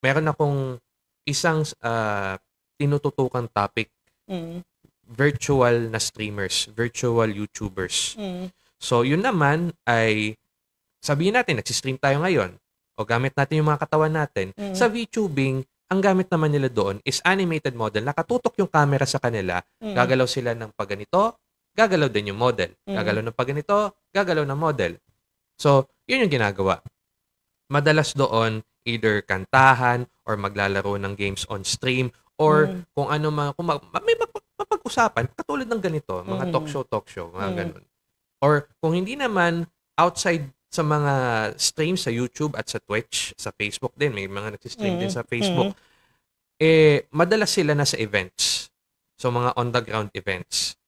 meron akong isang tinututukang topic, Mm. virtual na streamers, virtual YouTubers. Mm. So, yun naman ay, sabihin natin, nagsistream tayo ngayon, o gamit natin yung mga katawan natin. Mm. Sa VTubing, ang gamit naman nila doon is animated model. Nakatutok yung camera sa kanila, gagalaw sila ng pagganito, gagalaw din yung model. Gagalaw ng pagganito, gagalaw ng model. So, yun yung ginagawa. Madalas doon, either kantahan or maglalaro ng games on stream or kung ano kung may mapag-usapan katulad ng ganito, mga talk show, mga ganun. Or kung hindi naman outside sa mga streams sa YouTube at sa Twitch, sa Facebook din, may mga nagsi-stream din sa Facebook. Madalas sila nasa events. So mga on the ground events.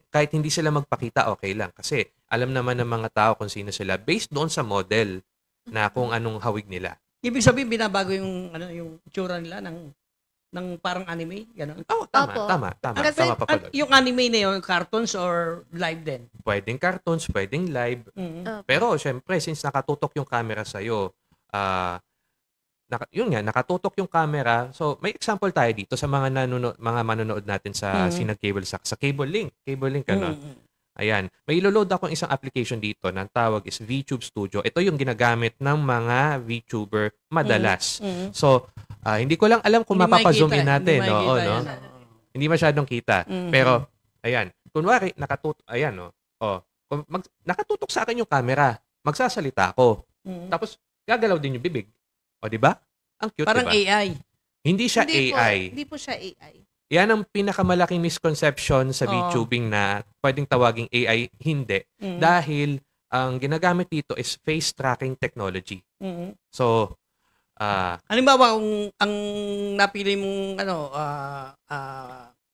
Kahit hindi sila magpakita, okay lang kasi alam naman ng mga tao kung sino sila based doon sa model na kung anong hawig nila. Ibig sabihin binabago yung yung itsura nila ng parang anime, gano'n. Oh, tama pa pala. Yung anime na yun, cartoons or live din? Pwedeng cartoons, pwedeng live. Pero syempre, since nakatutok yung camera sa'yo, yun nga, nakatutok yung camera. So, may example tayo dito sa mga manonood natin sa Sinag Cable Sack, sa Cable Link, ano. Ayan. May ilo-load akong isang application dito na tawag is VTube Studio. Ito yung ginagamit ng mga VTuber madalas. So, hindi ko lang alam kung mapapa-zoom in natin. Oo, no? Hindi masyadong kita. Pero, ayan. Kunwari, ayan, no? Nakatutok sa akin yung camera. Magsasalita ako. Tapos, gagalaw din yung bibig. O, di ba? Ang cute, parang diba? AI. Hindi siya AI. Hindi po siya AI. Yan ang pinakamalaking misconception sa VTubing na pwedeng tawaging AI. Hindi. Dahil ang ginagamit dito is face tracking technology. So, halimbawa kung ang napili mong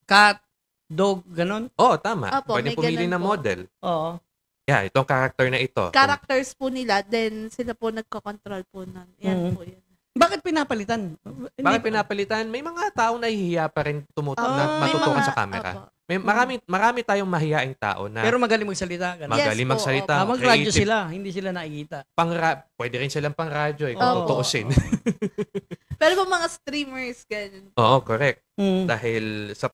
cat, dog, ganon? Oo, tama. Opo, Pwedeng may pumili ganun ng po. model. Oo. Yeah, itong character na ito. Characters po nila, then sila po nagko-control po nun. Yan po yun. Bakit pinapalitan? Bakit pinapalitan? May mga tao na hihiya pa rin na matutukan sa camera. May marami tayong mahihaing tao na pero magaling magsalita. Ganun. Magaling Yes, magsalita. Mag-radyo sila, hindi sila nakikita. Pwede rin silang pang-radyo kung tutuusin. Pero po mga streamers, ganun. Oo, correct. Dahil sa